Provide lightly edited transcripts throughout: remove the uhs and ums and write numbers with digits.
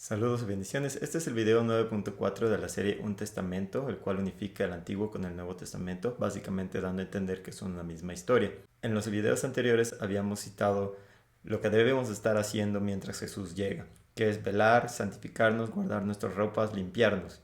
Saludos y bendiciones. Este es el video 9.4 de la serie Un Testamento, el cual unifica el Antiguo con el Nuevo Testamento, básicamente dando a entender que son la misma historia. En los videos anteriores habíamos citado lo que debemos estar haciendo mientras Jesús llega, que es velar, santificarnos, guardar nuestras ropas, limpiarnos.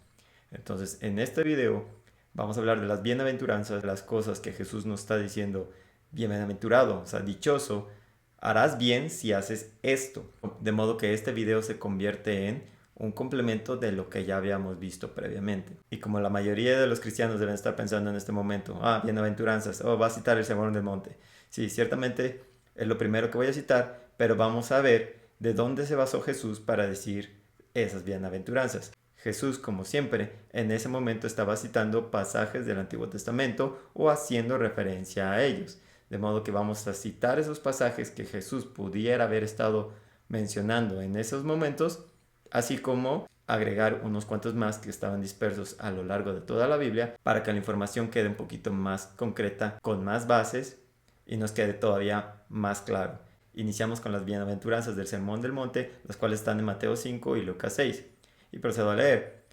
Entonces, en este video vamos a hablar de las bienaventuranzas, de las cosas que Jesús nos está diciendo, bienaventurado, o sea, dichoso, harás bien si haces esto. De modo que este video se convierte en un complemento de lo que ya habíamos visto previamente. Y como la mayoría de los cristianos deben estar pensando en este momento, bienaventuranzas, va a citar el Sermón del Monte. Sí, ciertamente es lo primero que voy a citar, pero vamos a ver de dónde se basó Jesús para decir esas bienaventuranzas. Jesús, como siempre, en ese momento estaba citando pasajes del Antiguo Testamento o haciendo referencia a ellos. De modo que vamos a citar esos pasajes que Jesús pudiera haber estado mencionando en esos momentos, así como agregar unos cuantos más que estaban dispersos a lo largo de toda la Biblia para que la información quede un poquito más concreta, con más bases y nos quede todavía más claro. Iniciamos con las bienaventuranzas del Sermón del Monte, las cuales están en Mateo 5 y Lucas 6. Y procedo a leer.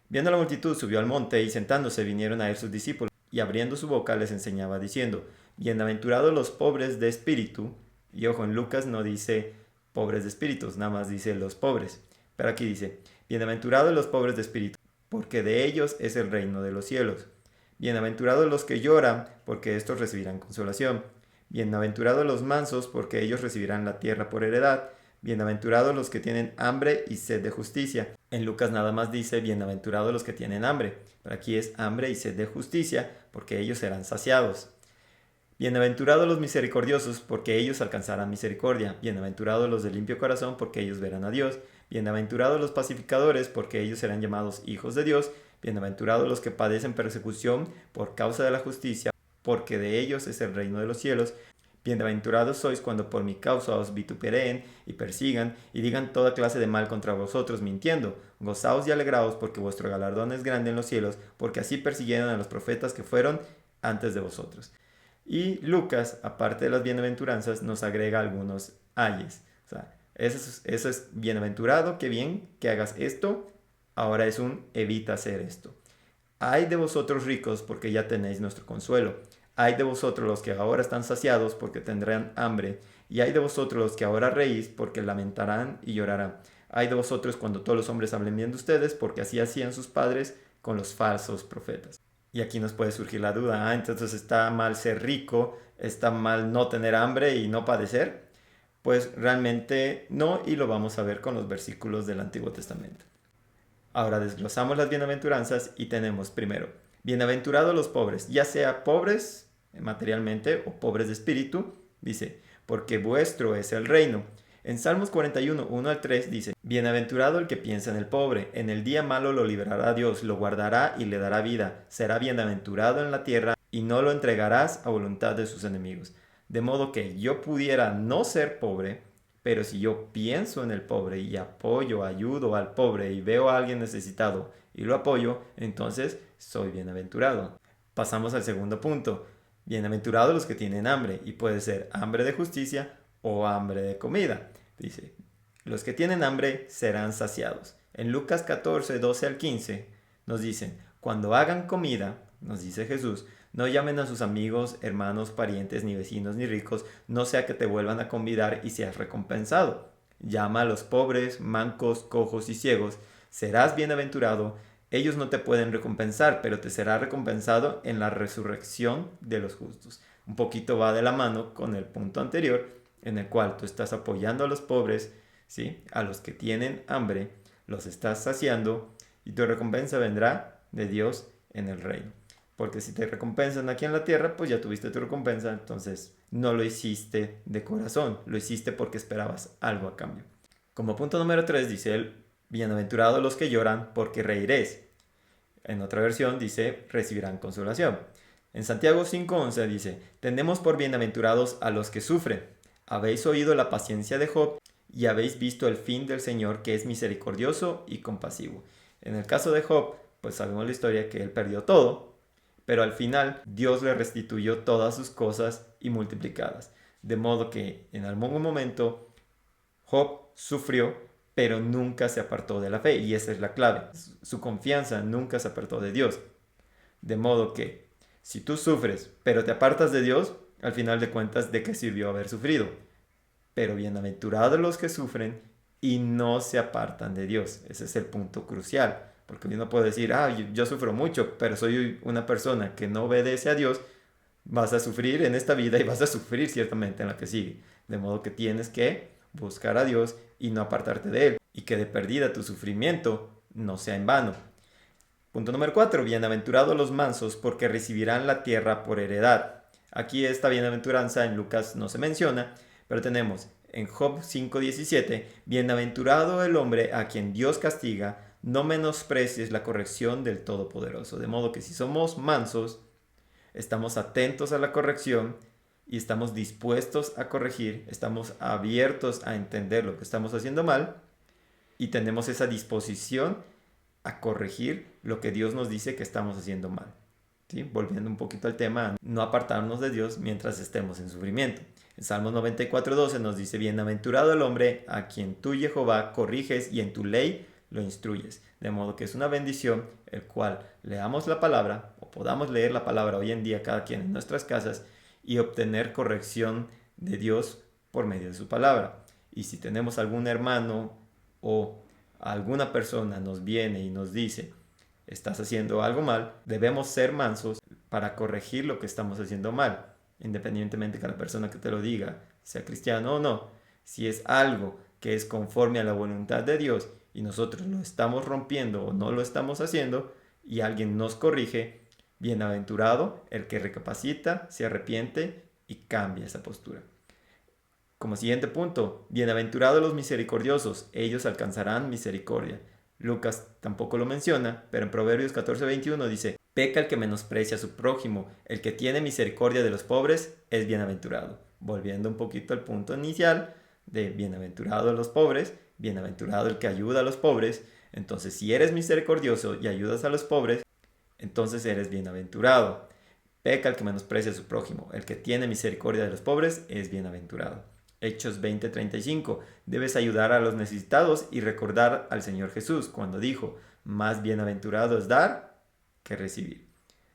Viendo la multitud, subió al monte y sentándose vinieron a él sus discípulos, y abriendo su boca les enseñaba diciendo: bienaventurados los pobres de espíritu. Y ojo, en Lucas no dice pobres de espíritus, nada más dice los pobres. Pero aquí dice: bienaventurados los pobres de espíritu, porque de ellos es el reino de los cielos. Bienaventurados los que lloran, porque estos recibirán consolación. Bienaventurados los mansos, porque ellos recibirán la tierra por heredad. Bienaventurados los que tienen hambre y sed de justicia. En Lucas nada más dice bienaventurados los que tienen hambre, pero aquí es hambre y sed de justicia, porque ellos serán saciados. Bienaventurados los misericordiosos, porque ellos alcanzarán misericordia. Bienaventurados los de limpio corazón, porque ellos verán a Dios. Bienaventurados los pacificadores, porque ellos serán llamados hijos de Dios. Bienaventurados los que padecen persecución por causa de la justicia, porque de ellos es el reino de los cielos. Bienaventurados sois cuando por mi causa os vitupereen y persigan y digan toda clase de mal contra vosotros mintiendo. Gozaos y alegraos, porque vuestro galardón es grande en los cielos, porque así persiguieron a los profetas que fueron antes de vosotros. Y Lucas, aparte de las bienaventuranzas, nos agrega algunos ayes. O sea, eso es bienaventurado, qué bien que hagas esto. Ahora es un evita hacer esto. Ay de vosotros ricos, porque ya tenéis nuestro consuelo. Ay de vosotros los que ahora están saciados, porque tendrán hambre. Y ay de vosotros los que ahora reís, porque lamentarán y llorarán. Ay de vosotros cuando todos los hombres hablen bien de ustedes, porque así hacían sus padres con los falsos profetas. Y aquí nos puede surgir la duda, entonces está mal ser rico, está mal no tener hambre y no padecer. Pues realmente no, y lo vamos a ver con los versículos del Antiguo Testamento. Ahora desglosamos las bienaventuranzas y tenemos primero, bienaventurados los pobres, ya sea pobres materialmente o pobres de espíritu, dice, porque vuestro es el reino. En Salmos 41, 1 al 3 dice: bienaventurado el que piensa en el pobre, en el día malo lo librará Dios, lo guardará y le dará vida, será bienaventurado en la tierra y no lo entregarás a voluntad de sus enemigos. De modo que yo pudiera no ser pobre, pero si yo pienso en el pobre y apoyo, ayudo al pobre y veo a alguien necesitado y lo apoyo, entonces soy bienaventurado. Pasamos al segundo punto. Bienaventurados los que tienen hambre, y puede ser hambre de justicia o hambre de comida. Dice, los que tienen hambre serán saciados. En Lucas 14, 12 al 15 nos dicen, cuando hagan comida, nos dice Jesús, no llamen a sus amigos, hermanos, parientes, ni vecinos, ni ricos, no sea que te vuelvan a convidar y seas recompensado. Llama a los pobres, mancos, cojos y ciegos, serás bienaventurado. Ellos no te pueden recompensar, pero te será recompensado en la resurrección de los justos. Un poquito va de la mano con el punto anterior, en el cual tú estás apoyando a los pobres, ¿sí? A los que tienen hambre, los estás saciando y tu recompensa vendrá de Dios en el reino. Porque si te recompensan aquí en la tierra, pues ya tuviste tu recompensa, entonces no lo hiciste de corazón, lo hiciste porque esperabas algo a cambio. Como punto número 3 dice él, bienaventurados los que lloran, porque reiréis. En otra versión dice, recibirán consolación. En Santiago 5:11 dice, tenemos por bienaventurados a los que sufren. Habéis oído la paciencia de Job y habéis visto el fin del Señor, que es misericordioso y compasivo. En el caso de Job, pues sabemos la historia que él perdió todo, pero al final Dios le restituyó todas sus cosas y multiplicadas. De modo que en algún momento Job sufrió, pero nunca se apartó de la fe, y esa es la clave. Su confianza nunca se apartó de Dios. De modo que, si tú sufres, pero te apartas de Dios, al final de cuentas, ¿de qué sirvió haber sufrido? Pero bienaventurados los que sufren y no se apartan de Dios. Ese es el punto crucial. Porque uno puede decir, yo sufro mucho, pero soy una persona que no obedece a Dios. Vas a sufrir en esta vida y vas a sufrir ciertamente en la que sigue. De modo que tienes que buscar a Dios y no apartarte de Él. Y que de perdida tu sufrimiento no sea en vano. Punto número 4. Bienaventurados los mansos porque recibirán la tierra por heredad. Aquí esta bienaventuranza en Lucas no se menciona, pero tenemos en Job 5:17, bienaventurado el hombre a quien Dios castiga, no menosprecies la corrección del Todopoderoso. De modo que si somos mansos, estamos atentos a la corrección y estamos dispuestos a corregir, estamos abiertos a entender lo que estamos haciendo mal y tenemos esa disposición a corregir lo que Dios nos dice que estamos haciendo mal. ¿Sí? Volviendo un poquito al tema, no apartarnos de Dios mientras estemos en sufrimiento. En Salmos 94:12 nos dice, bienaventurado el hombre a quien tú, Jehová, corriges y en tu ley lo instruyes. De modo que es una bendición el cual leamos la palabra o podamos leer la palabra hoy en día cada quien en nuestras casas y obtener corrección de Dios por medio de su palabra. Y si tenemos algún hermano o alguna persona nos viene y nos dice, estás haciendo algo mal, debemos ser mansos para corregir lo que estamos haciendo mal, independientemente que la persona que te lo diga sea cristiano o no. Si es algo que es conforme a la voluntad de Dios y nosotros lo estamos rompiendo o no lo estamos haciendo y alguien nos corrige, bienaventurado el que recapacita, se arrepiente y cambia esa postura. Como siguiente punto, bienaventurados los misericordiosos, ellos alcanzarán misericordia. Lucas tampoco lo menciona, pero en Proverbios 14:21 dice, peca el que menosprecia a su prójimo, el que tiene misericordia de los pobres es bienaventurado. Volviendo un poquito al punto inicial de bienaventurados los pobres, bienaventurado el que ayuda a los pobres. Entonces, si eres misericordioso y ayudas a los pobres, entonces eres bienaventurado. Peca el que menosprecia a su prójimo, el que tiene misericordia de los pobres es bienaventurado. Hechos 20:35. Debes ayudar a los necesitados y recordar al Señor Jesús cuando dijo, más bienaventurado es dar que recibir.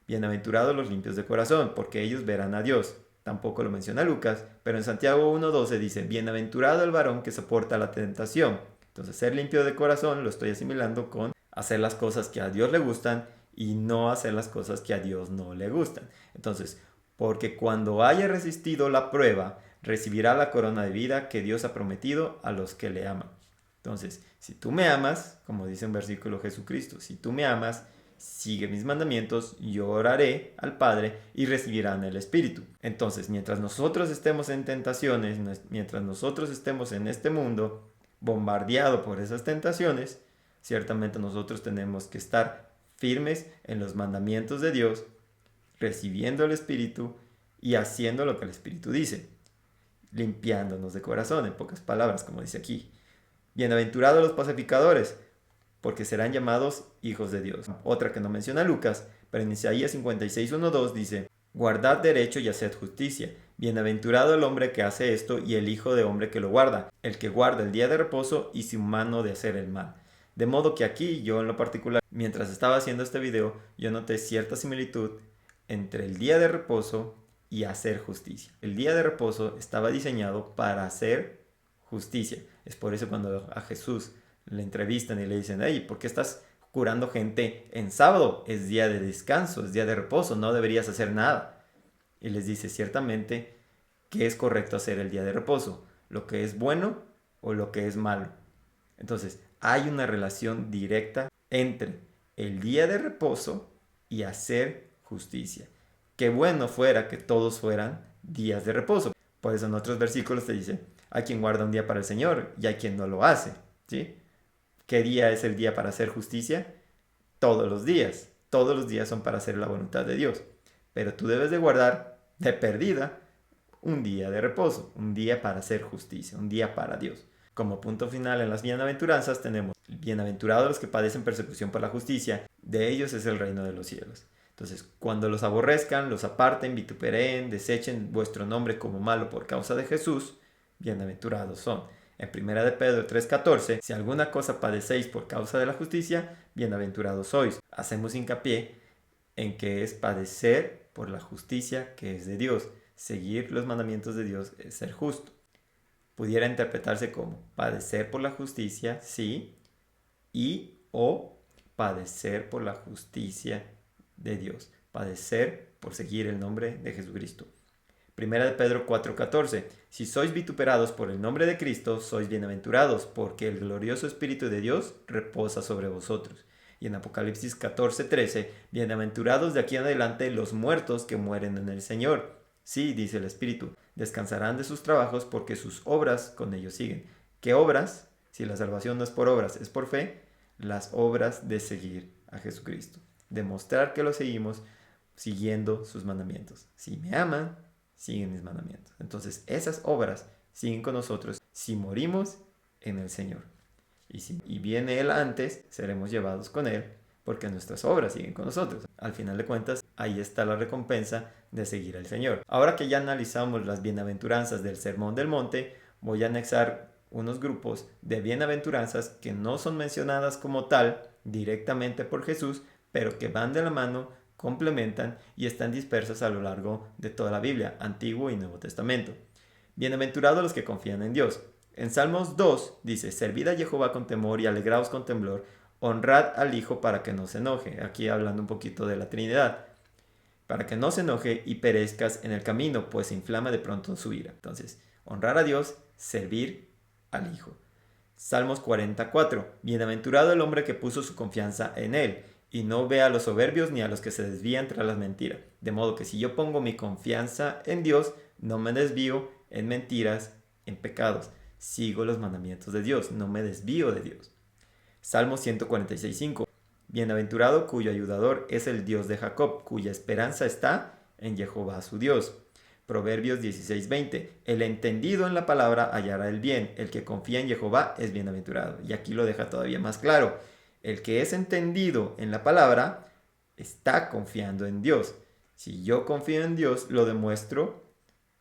Bienaventurados los limpios de corazón, porque ellos verán a Dios. Tampoco lo menciona Lucas, pero en Santiago 1:12 dice, bienaventurado el varón que soporta la tentación. Entonces, ser limpio de corazón lo estoy asimilando con hacer las cosas que a Dios le gustan y no hacer las cosas que a Dios no le gustan. Entonces, porque cuando haya resistido la prueba, recibirá la corona de vida que Dios ha prometido a los que le aman. Entonces, si tú me amas, como dice un versículo Jesucristo, si tú me amas, sigue mis mandamientos, yo oraré al Padre y recibirán el Espíritu. Entonces, mientras nosotros estemos en tentaciones, mientras nosotros estemos en este mundo bombardeado por esas tentaciones, ciertamente nosotros tenemos que estar firmes en los mandamientos de Dios, recibiendo el Espíritu y haciendo lo que el Espíritu dice, limpiándonos de corazón, en pocas palabras, como dice aquí. Bienaventurados los pacificadores, porque serán llamados hijos de Dios. Otra que no menciona Lucas, pero en Isaías 56:1-2 dice, guardad derecho y haced justicia. Bienaventurado el hombre que hace esto y el hijo de hombre que lo guarda, el que guarda el día de reposo y su mano de hacer el mal. De modo que aquí yo en lo particular, mientras estaba haciendo este video, yo noté cierta similitud entre el día de reposo y hacer justicia. El día de reposo estaba diseñado para hacer justicia. Es por eso cuando a Jesús le entrevistan y le dicen, hey, ¿por qué estás curando gente en sábado? Es día de descanso, es día de reposo, no deberías hacer nada. Y les dice ciertamente qué es correcto hacer el día de reposo, lo que es bueno o lo que es malo. Entonces, hay una relación directa entre el día de reposo y hacer justicia. Qué bueno fuera que todos fueran días de reposo. Por eso en otros versículos te dice, hay quien guarda un día para el Señor y hay quien no lo hace. ¿Sí? ¿Qué día es el día para hacer justicia? Todos los días. Todos los días son para hacer la voluntad de Dios. Pero tú debes de guardar de perdida un día de reposo, un día para hacer justicia, un día para Dios. Como punto final en las bienaventuranzas tenemos, bienaventurados los que padecen persecución por la justicia, de ellos es el reino de los cielos. Entonces, cuando los aborrezcan, los aparten, vitupereen, desechen vuestro nombre como malo por causa de Jesús, bienaventurados son. En 1 de Pedro 3:14, si alguna cosa padecéis por causa de la justicia, bienaventurados sois. Hacemos hincapié en que es padecer por la justicia que es de Dios. Seguir los mandamientos de Dios es ser justo. Pudiera interpretarse como padecer por la justicia, sí, y o padecer por la justicia de Dios. Padecer por seguir el nombre de Jesucristo. 1 de Pedro 4:14. Si sois vituperados por el nombre de Cristo, sois bienaventurados, porque el glorioso Espíritu de Dios reposa sobre vosotros. Y en Apocalipsis 14:13, bienaventurados de aquí en adelante los muertos que mueren en el Señor. Sí, dice el Espíritu, descansarán de sus trabajos porque sus obras con ellos siguen. ¿Qué obras? Si la salvación no es por obras, es por fe, las obras de seguir a Jesucristo. Demostrar que lo seguimos siguiendo sus mandamientos. Si me aman, siguen mis mandamientos. Entonces esas obras siguen con nosotros si morimos en el Señor. Y si viene Él antes, seremos llevados con Él porque nuestras obras siguen con nosotros. Al final de cuentas, ahí está la recompensa de seguir al Señor. Ahora que ya analizamos las bienaventuranzas del Sermón del Monte, voy a anexar unos grupos de bienaventuranzas que no son mencionadas como tal directamente por Jesús, pero que van de la mano, complementan y están dispersas a lo largo de toda la Biblia, Antiguo y Nuevo Testamento. Bienaventurados los que confían en Dios. En Salmos 2 dice, servid a Jehová con temor y alegraos con temblor, honrad al Hijo para que no se enoje. Aquí hablando un poquito de la Trinidad. Para que no se enoje y perezcas en el camino, pues se inflama de pronto en su ira. Entonces, honrar a Dios, servir al Hijo. Salmos 44. Bienaventurado el hombre que puso su confianza en Él, y no ve a los soberbios ni a los que se desvían tras las mentiras. De modo que si yo pongo mi confianza en Dios, no me desvío en mentiras, en pecados. Sigo los mandamientos de Dios, no me desvío de Dios. Salmo 146:5. Bienaventurado cuyo ayudador es el Dios de Jacob, cuya esperanza está en Jehová su Dios. Proverbios 16:20. El entendido en la palabra hallará el bien, el que confía en Jehová es bienaventurado. Y aquí lo deja todavía más claro. El que es entendido en la palabra está confiando en Dios. Si yo confío en Dios, lo demuestro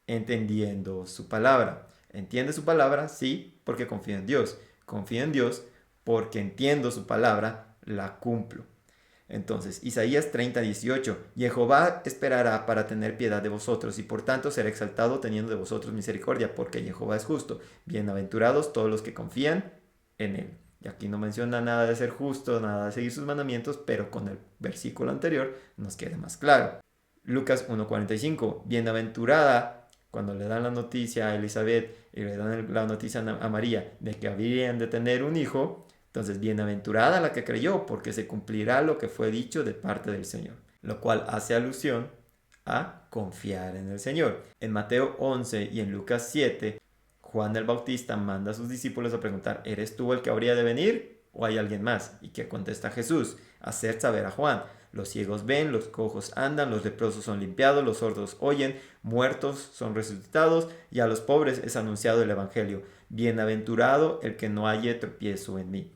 entendiendo su palabra. ¿Entiende su palabra? Sí, porque confío en Dios. Confío en Dios porque entiendo su palabra, la cumplo. Entonces, Isaías 30:18. Jehová esperará para tener piedad de vosotros y por tanto será exaltado teniendo de vosotros misericordia, porque Jehová es justo. Bienaventurados todos los que confían en él. Y aquí no menciona nada de ser justo, nada de seguir sus mandamientos, pero con el versículo anterior nos queda más claro. Lucas 1:45. Bienaventurada, cuando le dan la noticia a Elizabeth y le dan la noticia a María de que habrían de tener un hijo, entonces bienaventurada la que creyó, porque se cumplirá lo que fue dicho de parte del Señor. Lo cual hace alusión a confiar en el Señor. En Mateo 11 y en Lucas 7, Juan el Bautista manda a sus discípulos a preguntar, ¿eres tú el que habría de venir o hay alguien más? ¿Y qué contesta Jesús? Hacer saber a Juan. Los ciegos ven, los cojos andan, los leprosos son limpiados, los sordos oyen, muertos son resucitados y a los pobres es anunciado el Evangelio. Bienaventurado el que no halle tropiezo en mí.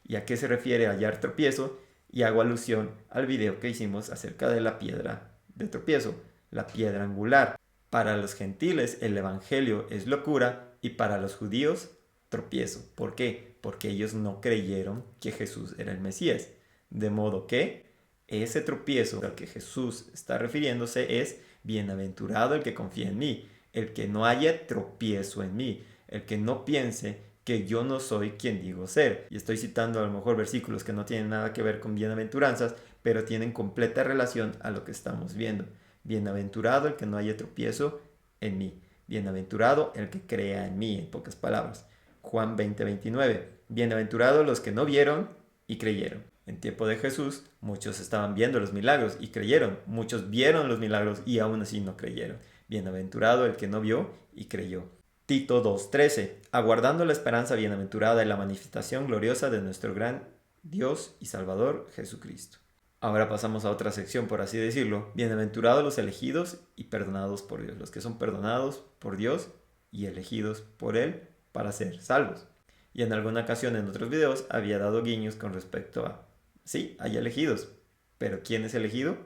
¿Y a qué se refiere hallar tropiezo? Y hago alusión al video que hicimos acerca de la piedra de tropiezo, la piedra angular. Para los gentiles el Evangelio es locura y para los judíos tropiezo. ¿Por qué? Porque ellos no creyeron que Jesús era el Mesías. De modo que ese tropiezo al que Jesús está refiriéndose es bienaventurado el que confía en mí, el que no haya tropiezo en mí, el que no piense que yo no soy quien digo ser. Y estoy citando a lo mejor versículos que no tienen nada que ver con bienaventuranzas, pero tienen completa relación a lo que estamos viendo. Bienaventurado el que no haya tropiezo en mí. Bienaventurado el que crea en mí, en pocas palabras. Juan 20:29. Bienaventurados los que no vieron y creyeron. En tiempo de Jesús, muchos estaban viendo los milagros y creyeron. Muchos vieron los milagros y aún así no creyeron. Bienaventurado el que no vio y creyó. Tito 2:13. Aguardando la esperanza bienaventurada y la manifestación gloriosa de nuestro gran Dios y Salvador Jesucristo. Ahora pasamos a otra sección, por así decirlo. Bienaventurados los elegidos y perdonados por Dios. Los que son perdonados por Dios y elegidos por Él para ser salvos. Y en alguna ocasión en otros videos había dado guiños con respecto a, sí, hay elegidos, pero ¿quién es elegido?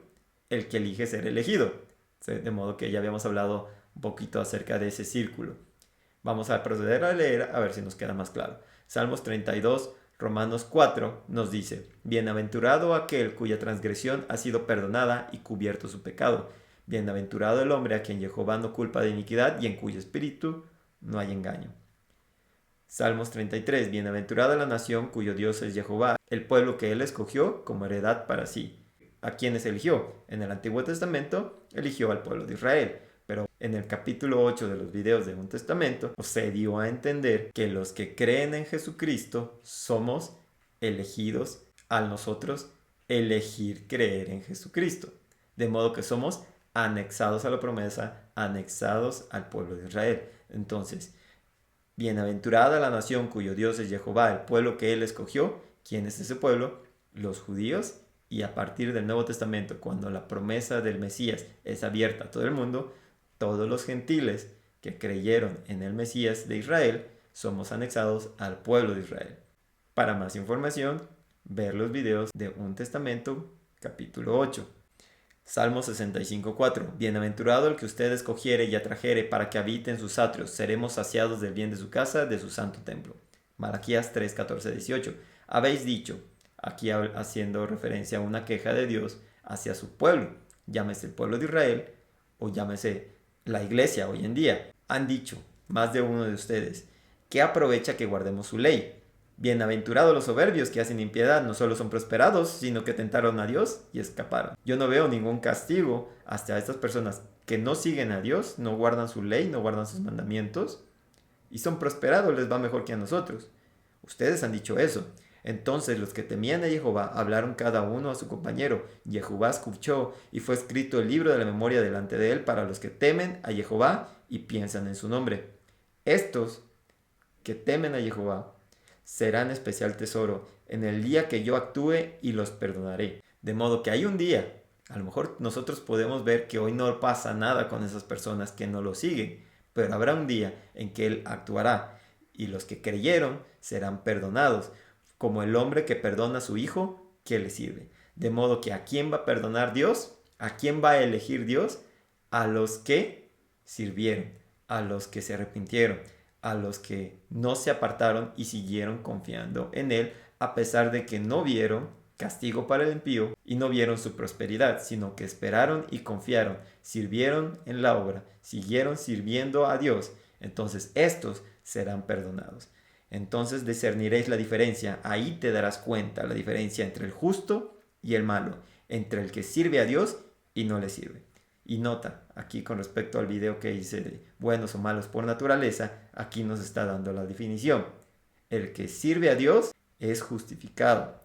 El que elige ser elegido. De modo que ya habíamos hablado un poquito acerca de ese círculo. Vamos a proceder a leer a ver si nos queda más claro. Salmos 32, Romanos 4 nos dice: Bienaventurado aquel cuya transgresión ha sido perdonada y cubierto su pecado. Bienaventurado el hombre a quien Jehová no culpa de iniquidad y en cuyo espíritu no hay engaño. Salmos 33. Bienaventurada la nación cuyo Dios es Jehová, el pueblo que él escogió como heredad para sí. ¿A quiénes eligió? En el Antiguo Testamento eligió al pueblo de Israel, pero en el capítulo 8 de los videos de un testamento se dio a entender que los que creen en Jesucristo somos elegidos al nosotros elegir creer en Jesucristo. De modo que somos anexados a la promesa, anexados al pueblo de Israel. Entonces, bienaventurada la nación cuyo Dios es Jehová, el pueblo que él escogió. ¿Quién es ese pueblo? Los judíos. Y a partir del Nuevo Testamento, cuando la promesa del Mesías es abierta a todo el mundo, todos los gentiles que creyeron en el Mesías de Israel somos anexados al pueblo de Israel. Para más información, ver los videos de Un Testamento, capítulo 8. Salmo 65:4. Bienaventurado el que usted escogiere y atrajere para que habite en sus atrios. Seremos saciados del bien de su casa, de su santo templo. Malaquías 3:14-18. Habéis dicho, aquí haciendo referencia a una queja de Dios hacia su pueblo, llámese el pueblo de Israel o llámese la iglesia hoy en día. Han dicho, más de uno de ustedes, ¿qué aprovecha que guardemos su ley? Bienaventurados los soberbios que hacen impiedad, no solo son prosperados, sino que tentaron a Dios y escaparon. Yo no veo ningún castigo hacia estas personas que no siguen a Dios, no guardan su ley, no guardan sus mandamientos, y son prosperados, les va mejor que a nosotros. Ustedes han dicho eso. Entonces los que temían a Jehová hablaron cada uno a su compañero. Jehová escuchó y fue escrito el libro de la memoria delante de él para los que temen a Jehová y piensan en su nombre. Estos que temen a Jehová serán especial tesoro en el día que yo actúe y los perdonaré. De modo que hay un día, a lo mejor nosotros podemos ver que hoy no pasa nada con esas personas que no lo siguen, pero habrá un día en que Él actuará y los que creyeron serán perdonados, como el hombre que perdona a su hijo que le sirve. De modo que ¿a quién va a perdonar Dios? ¿A quién va a elegir Dios? A los que sirvieron, a los que se arrepintieron, a los que no se apartaron y siguieron confiando en Él, a pesar de que no vieron castigo para el impío y no vieron su prosperidad, sino que esperaron y confiaron, sirvieron en la obra, siguieron sirviendo a Dios. Entonces estos serán perdonados. Entonces discerniréis la diferencia, ahí te darás cuenta la diferencia entre el justo y el malo, entre el que sirve a Dios y no le sirve. Y nota, aquí con respecto al video que hice de buenos o malos por naturaleza, aquí nos está dando la definición. El que sirve a Dios es justificado.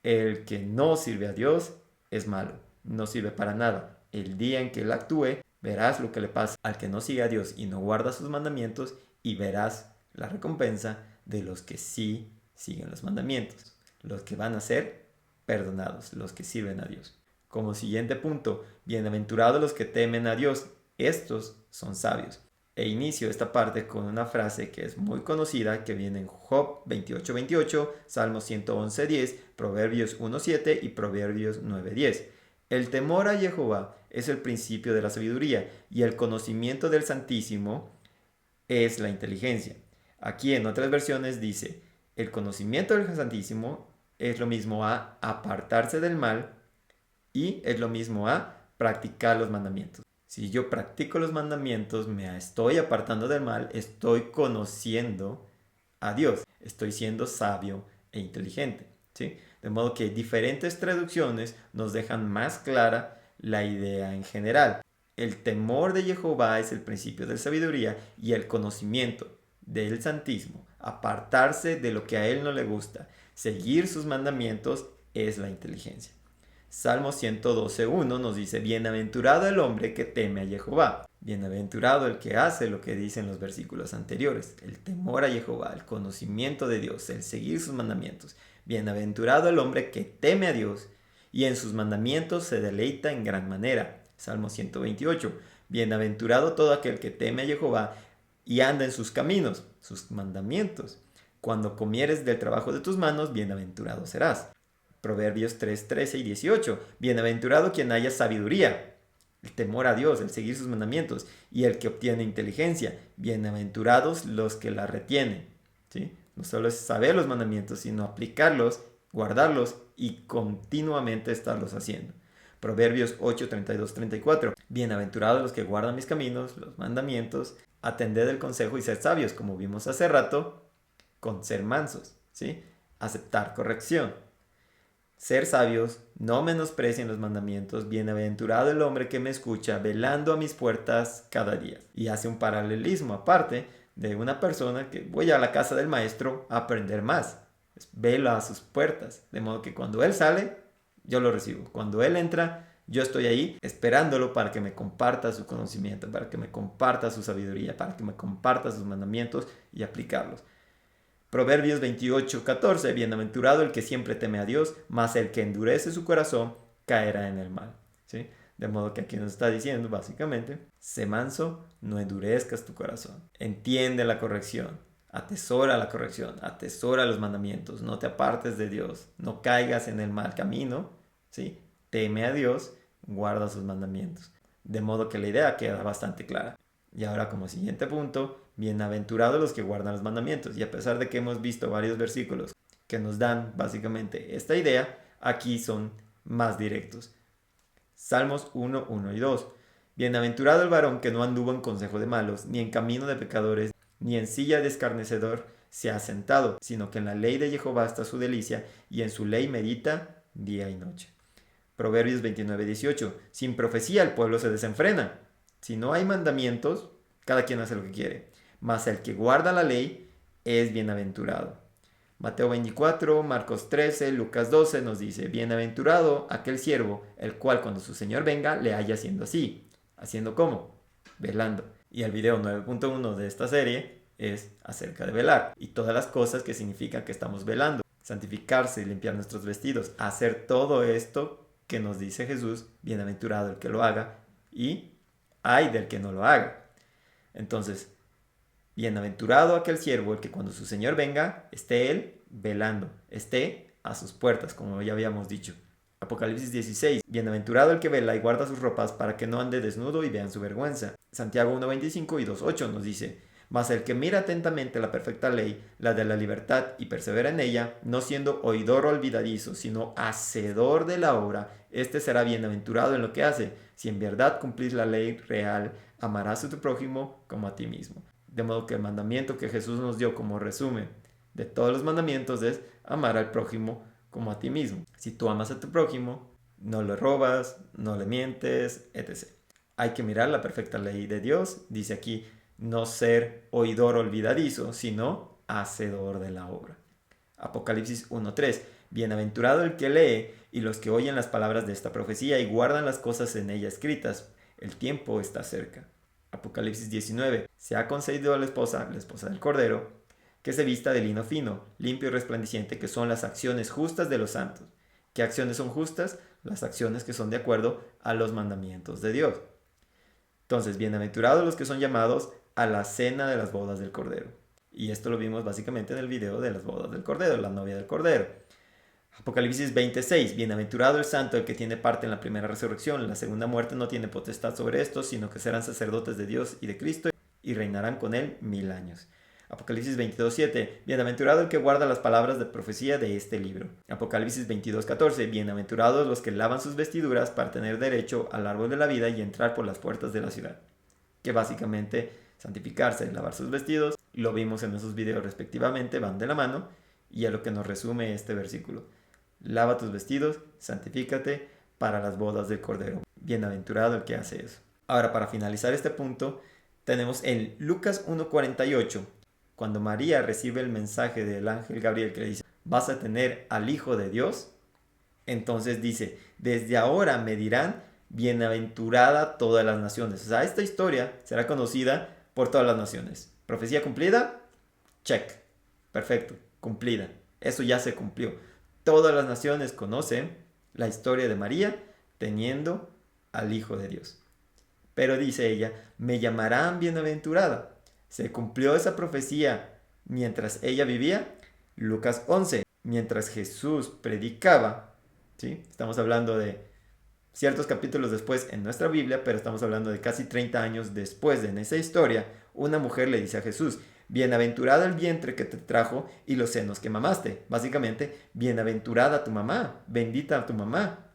El que no sirve a Dios es malo, no sirve para nada. El día en que Él actúe, verás lo que le pasa al que no sigue a Dios y no guarda sus mandamientos y verás la recompensa de los que sí siguen los mandamientos, los que van a ser perdonados, los que sirven a Dios. Como siguiente punto, bienaventurados los que temen a Dios, estos son sabios. E inicio esta parte con una frase que es muy conocida, que viene en Job 28:28, Salmos 111:10, Proverbios 1:7 y Proverbios 9:10. El temor a Jehová es el principio de la sabiduría y el conocimiento del Santísimo es la inteligencia. Aquí en otras versiones dice, el conocimiento del Santísimo es lo mismo a apartarse del mal y es lo mismo a practicar los mandamientos. Si yo practico los mandamientos, me estoy apartando del mal, estoy conociendo a Dios, estoy siendo sabio e inteligente, ¿sí? De modo que diferentes traducciones nos dejan más clara la idea en general. El temor de Jehová es el principio de la sabiduría y el conocimiento del Santísimo, apartarse de lo que a Él no le gusta, seguir sus mandamientos es la inteligencia. Salmo 112:1 nos dice, bienaventurado el hombre que teme a Jehová. Bienaventurado el que hace lo que dicen los versículos anteriores, el temor a Jehová, el conocimiento de Dios, el seguir sus mandamientos. Bienaventurado el hombre que teme a Dios y en sus mandamientos se deleita en gran manera. Salmo 128, bienaventurado todo aquel que teme a Jehová y anda en sus caminos, sus mandamientos. Cuando comieres del trabajo de tus manos, bienaventurado serás. Proverbios 3:13 y 18. Bienaventurado quien haya sabiduría. el temor a Dios, el seguir sus mandamientos, y el que obtiene inteligencia. Bienaventurados los que la retienen. ¿Sí? No solo es saber los mandamientos, sino aplicarlos, guardarlos y continuamente estarlos haciendo. Proverbios 8, 32, 34. Bienaventurados los que guardan mis caminos, los mandamientos, atended el consejo y sed sabios, como vimos hace rato, con ser mansos, ¿sí? Aceptar corrección. Ser sabios, no menosprecien los mandamientos, bienaventurado el hombre que me escucha, velando a mis puertas cada día. Y hace un paralelismo aparte de una persona que voy a la casa del maestro a aprender más. Vela a sus puertas, de modo que cuando él sale, yo lo recibo. Cuando él entra, yo estoy ahí esperándolo para que me comparta su conocimiento, para que me comparta su sabiduría, para que me comparta sus mandamientos y aplicarlos. Proverbios 28, 14. Bienaventurado el que siempre teme a Dios, mas el que endurece su corazón caerá en el mal. ¿Sí? De modo que aquí nos está diciendo básicamente, sé manso, no endurezcas tu corazón. Entiende la corrección, atesora los mandamientos, no te apartes de Dios, no caigas en el mal camino, ¿sí? Teme a Dios, guarda sus mandamientos. De modo que la idea queda bastante clara. Y ahora como siguiente punto, bienaventurados los que guardan los mandamientos. Y a pesar de que hemos visto varios versículos que nos dan básicamente esta idea, aquí son más directos. Salmos 1, 1 y 2. Bienaventurado el varón que no anduvo en consejo de malos, ni en camino de pecadores, ni en silla de escarnecedor se ha sentado, sino que en la ley de Jehová está su delicia, y en su ley medita día y noche. Proverbios 29, 18. Sin profecía el pueblo se desenfrena. Si no hay mandamientos, cada quien hace lo que quiere. Mas el que guarda la ley es bienaventurado. Mateo 24, Marcos 13, Lucas 12 nos dice, bienaventurado aquel siervo, el cual cuando su señor venga le haya haciendo así. ¿Haciendo cómo? Velando. Y el video 9.1 de esta serie es acerca de velar y todas las cosas que significan que estamos velando. Santificarse y limpiar nuestros vestidos. Hacer todo esto que nos dice Jesús, bienaventurado el que lo haga y ay del que no lo haga. Entonces, bienaventurado aquel siervo, el que cuando su señor venga, esté él velando, esté a sus puertas, como ya habíamos dicho. Apocalipsis 16. Bienaventurado el que vela y guarda sus ropas para que no ande desnudo y vean su vergüenza. Santiago 1.25 y 2.8 nos dice, mas el que mira atentamente la perfecta ley, la de la libertad, y persevera en ella, no siendo oidor olvidadizo, sino hacedor de la obra, este será bienaventurado en lo que hace. Si en verdad cumplís la ley real, amarás a tu prójimo como a ti mismo. De modo que el mandamiento que Jesús nos dio como resumen de todos los mandamientos es amar al prójimo como a ti mismo. Si tú amas a tu prójimo, no le robas, no le mientes, etc. Hay que mirar la perfecta ley de Dios. Dice aquí, no ser oidor olvidadizo, sino hacedor de la obra. Apocalipsis 1.3. Bienaventurado el que lee y los que oyen las palabras de esta profecía y guardan las cosas en ella escritas. El tiempo está cerca. Apocalipsis 19. Se ha concedido a la esposa del Cordero, que se vista de lino fino, limpio y resplandeciente, que son las acciones justas de los santos. ¿Qué acciones son justas? Las acciones que son de acuerdo a los mandamientos de Dios. Entonces, bienaventurados los que son llamados a la cena de las bodas del Cordero. Y esto lo vimos básicamente en el video de las bodas del Cordero, la novia del Cordero. Apocalipsis 26. Bienaventurado el santo, el que tiene parte en la primera resurrección. La segunda muerte no tiene potestad sobre estos, sino que serán sacerdotes de Dios y de Cristo y reinarán con él 1000 años. Apocalipsis 22.7. Bienaventurado el que guarda las palabras de profecía de este libro. Apocalipsis 22.14. Bienaventurados los que lavan sus vestiduras para tener derecho al árbol de la vida y entrar por las puertas de la ciudad. Que básicamente santificarse, lavar sus vestidos, lo vimos en esos videos respectivamente, van de la mano, y a lo que nos resume este versículo. Lava tus vestidos, santifícate para las bodas del Cordero. Bienaventurado el que hace eso. Ahora, para finalizar este punto, tenemos en Lucas 1.48, cuando María recibe el mensaje del ángel Gabriel que le dice, vas a tener al Hijo de Dios. Entonces dice, desde ahora me dirán, bienaventurada todas las naciones. O sea, esta historia será conocida por todas las naciones. ¿Profecía cumplida? Check. Perfecto. Cumplida. Eso ya se cumplió. Todas las naciones conocen la historia de María teniendo al Hijo de Dios. Pero dice ella, me llamarán bienaventurada. Se cumplió esa profecía mientras ella vivía. Lucas 11. Mientras Jesús predicaba, ¿sí? Estamos hablando de Ciertos capítulos después en nuestra Biblia, pero estamos hablando de casi 30 años después de en esa historia, una mujer le dice a Jesús: bienaventurado el vientre que te trajo y los senos que mamaste. Básicamente, bienaventurada tu mamá, bendita tu mamá.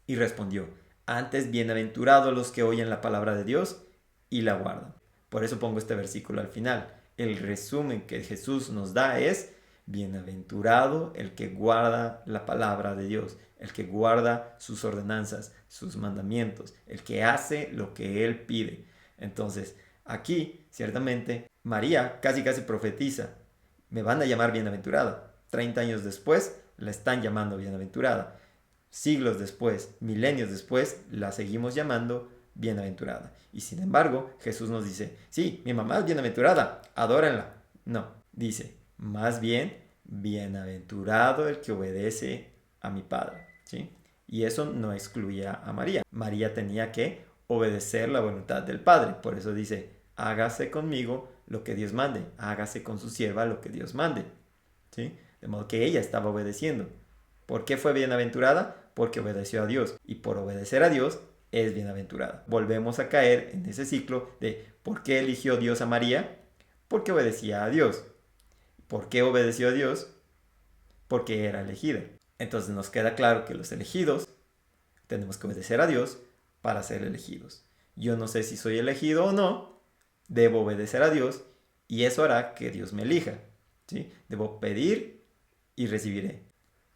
Y respondió: antes bienaventurados los que oyen la palabra de Dios y la guardan. Por eso pongo este versículo al final. El resumen que Jesús nos da es: bienaventurado el que guarda la palabra de Dios, el que guarda sus ordenanzas, sus mandamientos, el que hace lo que Él pide. Entonces, aquí, ciertamente, María casi profetiza: me van a llamar bienaventurada. 30 años después, la están llamando bienaventurada. Siglos después, milenios después, la seguimos llamando bienaventurada. Y sin embargo, Jesús nos dice: sí, mi mamá es bienaventurada, adórenla. No, dice: más bien, bienaventurado el que obedece a mi Padre, ¿sí? Y eso no excluía a María. María tenía que obedecer la voluntad del Padre. Por eso dice: hágase conmigo lo que Dios mande, hágase con su sierva lo que Dios mande, ¿sí? De modo que ella estaba obedeciendo. ¿Por qué fue bienaventurada? Porque obedeció a Dios. Y por obedecer a Dios es bienaventurada. Volvemos a caer en ese ciclo de ¿por qué eligió Dios a María? Porque obedecía a Dios. ¿Por qué obedeció a Dios? Porque era elegida. Entonces nos queda claro que los elegidos tenemos que obedecer a Dios para ser elegidos. Yo no sé si soy elegido o no, debo obedecer a Dios y eso hará que Dios me elija, ¿sí? Debo pedir y recibiré.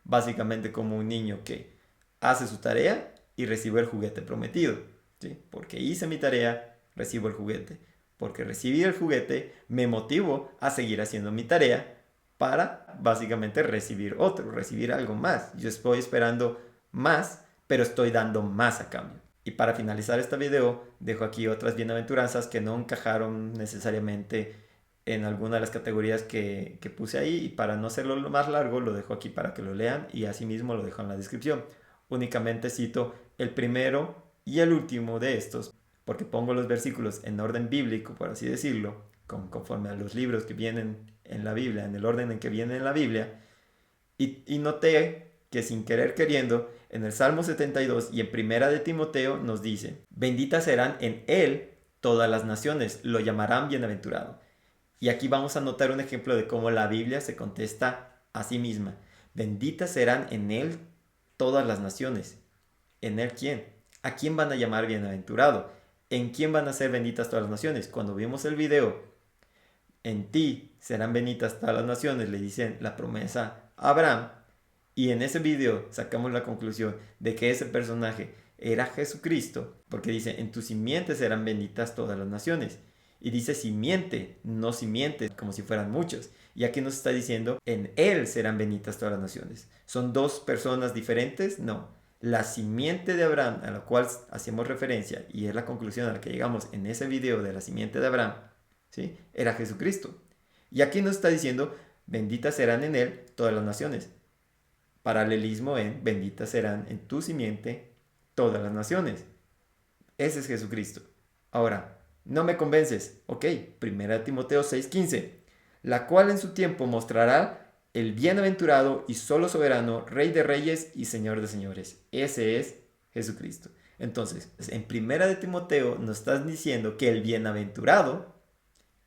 Básicamente como un niño que hace su tarea y recibe el juguete prometido, ¿sí? Porque hice mi tarea, recibo el juguete. Porque recibí el juguete, me motivo a seguir haciendo mi tarea para básicamente recibir algo más. Yo estoy esperando más, pero estoy dando más a cambio. Y para finalizar este video, dejo aquí otras bienaventuranzas que no encajaron necesariamente en alguna de las categorías que puse ahí, y para no hacerlo más largo lo dejo aquí para que lo lean y asimismo lo dejo en la descripción. Únicamente cito el primero y el último de estos, porque pongo los versículos en orden bíblico, por así decirlo, conforme a los libros que vienen en la Biblia, en el orden en que vienen en la Biblia, y noté que sin querer queriendo, en el Salmo 72 y en Primera de Timoteo nos dice: benditas serán en él todas las naciones, lo llamarán bienaventurado. Y aquí vamos a notar un ejemplo de cómo la Biblia se contesta a sí misma. Benditas serán en él todas las naciones. ¿En él quién? ¿A quién van a llamar bienaventurado? ¿En quién van a ser benditas todas las naciones? Cuando vimos el video, en ti serán benditas todas las naciones, le dicen la promesa a Abraham. Y en ese video sacamos la conclusión de que ese personaje era Jesucristo, porque dice: en tu simiente serán benditas todas las naciones. Y dice simiente, no simiente, como si fueran muchos. Y aquí nos está diciendo: en él serán benditas todas las naciones. ¿Son dos personas diferentes? No. La simiente de Abraham, a la cual hacemos referencia, y es la conclusión a la que llegamos en ese video de la simiente de Abraham, ¿sí?, era Jesucristo. Y aquí nos está diciendo: benditas serán en él todas las naciones. Paralelismo en: benditas serán en tu simiente todas las naciones. Ese es Jesucristo. Ahora, no me convences. Ok, 1 Timoteo 6:15, la cual en su tiempo mostrará el bienaventurado y solo soberano, Rey de reyes y Señor de señores. Ese es Jesucristo. Entonces, en 1 Timoteo nos estás diciendo que el bienaventurado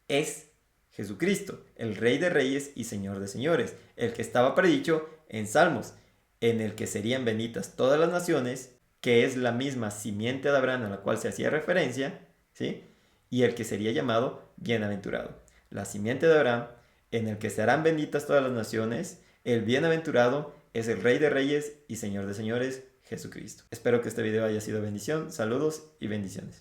es Jesucristo, el Rey de reyes y Señor de señores, el que estaba predicho en Salmos, en el que serían benditas todas las naciones, que es la misma simiente de Abraham a la cual se hacía referencia, ¿sí?, y el que sería llamado bienaventurado. La simiente de Abraham, en el que serán benditas todas las naciones, el bienaventurado es el Rey de reyes y Señor de señores, Jesucristo. Espero que este video haya sido bendición. Saludos y bendiciones.